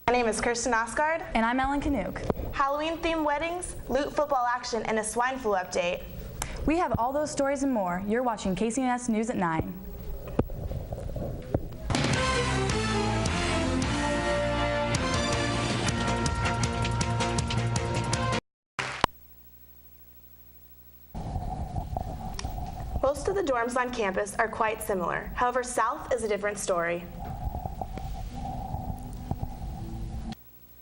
My name is Kirsten Osgard. And I'm Ellen Canuck. Halloween-themed weddings, loot football action, and a swine flu update. We have all those stories and more. You're watching KCNS News at 9. Most of the dorms on campus are quite similar. However, South is a different story.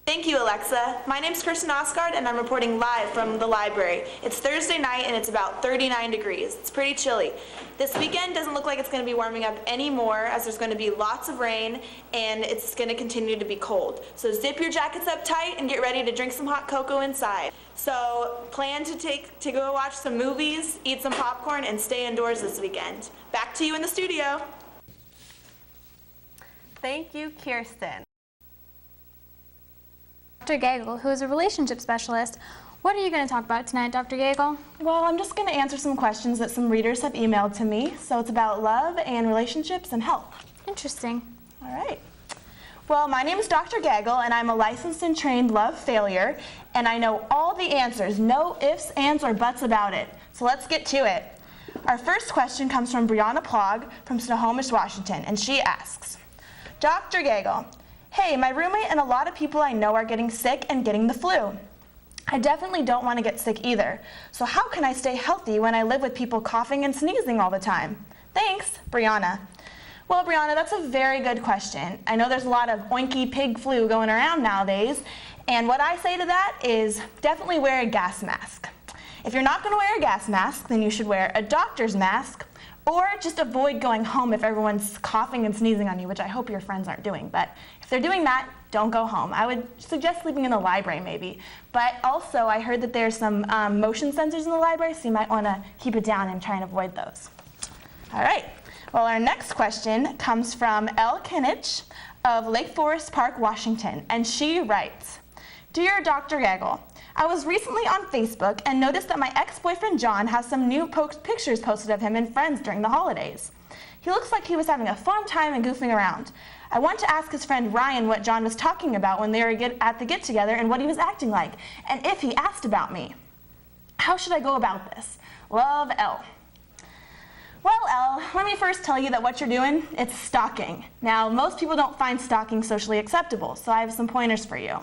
Thank you, Alexa. My name's Kirsten Osgard, and I'm reporting live from the library. It's Thursday night, and it's about 39 degrees. It's pretty chilly. This weekend doesn't look like it's going to be warming up anymore, as there's going to be lots of rain, and it's going to continue to be cold. So zip your jackets up tight and get ready to drink some hot cocoa inside. So plan to go watch some movies, eat some popcorn, and stay indoors this weekend. Back to you in the studio. Thank you, Kirsten. Dr. Gaggle, who is a relationship specialist. What are you going to talk about tonight, Dr. Gaggle? Well, I'm just going to answer some questions that some readers have emailed to me. So it's about love and relationships and health. Interesting. All right. Well, my name is Dr. Gaggle, and I'm a licensed and trained love failure, and I know all the answers, no ifs, ands, or buts about it. So let's get to it. Our first question comes from Brianna Plog from Snohomish, Washington, and she asks, Dr. Gaggle, hey, my roommate and a lot of people I know are getting sick and getting the flu. I definitely don't want to get sick either. So how can I stay healthy when I live with people coughing and sneezing all the time? Thanks, Brianna. Well, Brianna, that's a very good question. I know there's a lot of oinky pig flu going around nowadays, and what I say to that is definitely wear a gas mask. If you're not going to wear a gas mask, then you should wear a doctor's mask, or just avoid going home if everyone's coughing and sneezing on you, which I hope your friends aren't doing. But if they're doing that, don't go home. I would suggest sleeping in the library maybe. But also, I heard that there's some motion sensors in the library, so you might want to keep it down and try and avoid those. All right. Well, our next question comes from Elle Kinich of Lake Forest Park, Washington, and she writes, Dear Dr. Gaggle, I was recently on Facebook and noticed that my ex-boyfriend John has some new pictures posted of him and friends during the holidays. He looks like he was having a fun time and goofing around. I want to ask his friend Ryan what John was talking about when they were at the get-together and what he was acting like, and if he asked about me. How should I go about this? Love, Elle. Well, Elle, let me first tell you that what you're doing, it's stalking. Now, most people don't find stalking socially acceptable, so I have some pointers for you.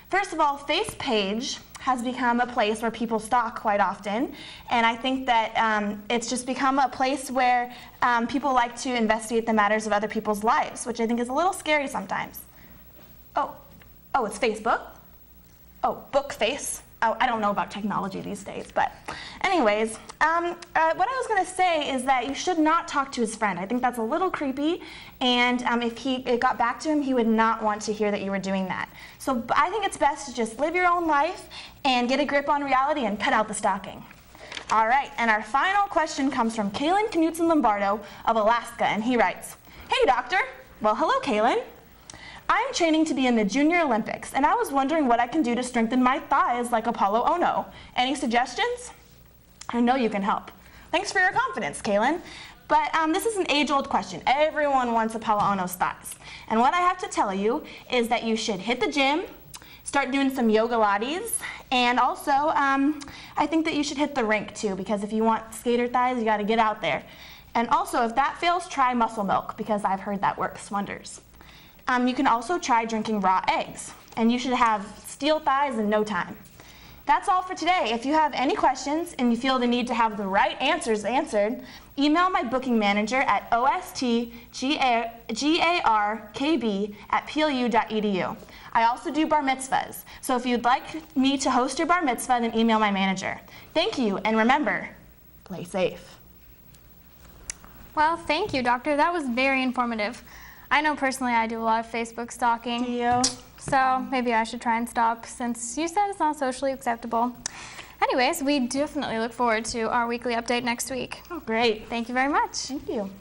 First of all, FacePage has become a place where people stalk quite often, and I think that it's just become a place where people like to investigate the matters of other people's lives, which I think is a little scary sometimes. Oh, it's Facebook? Oh, Bookface. Oh, I don't know about technology these days, but anyways, what I was going to say is that you should not talk to his friend. I think that's a little creepy, and if it got back to him, he would not want to hear that you were doing that. So I think it's best to just live your own life and get a grip on reality and cut out the stalking. All right, and our final question comes from Kalen Knutson-Lombardo of Alaska, and he writes, Hey, doctor. Well, hello, Kalen. I'm training to be in the Junior Olympics, and I was wondering what I can do to strengthen my thighs like Apollo Ono. Any suggestions? I know you can help. Thanks for your confidence, Kalen. But this is an age-old question. Everyone wants Apollo Ono's thighs. And what I have to tell you is that you should hit the gym, start doing some yoga lattes, and also I think that you should hit the rink too, because if you want skater thighs, you got to get out there. And also, if that fails, try muscle milk, because I've heard that works wonders. You can also try drinking raw eggs, and you should have steel thighs in no time. That's all for today. If you have any questions and you feel the need to have the right answers answered, email my booking manager at ostgarkb@plu.edu. I also do bar mitzvahs, so if you'd like me to host your bar mitzvah, then email my manager. Thank you, and remember, play safe. Well, thank you, doctor. That was very informative. I know personally I do a lot of Facebook stalking. Do you? So maybe I should try and stop, since you said it's not socially acceptable. Anyways, we definitely look forward to our weekly update next week. Oh, great. Thank you very much. Thank you.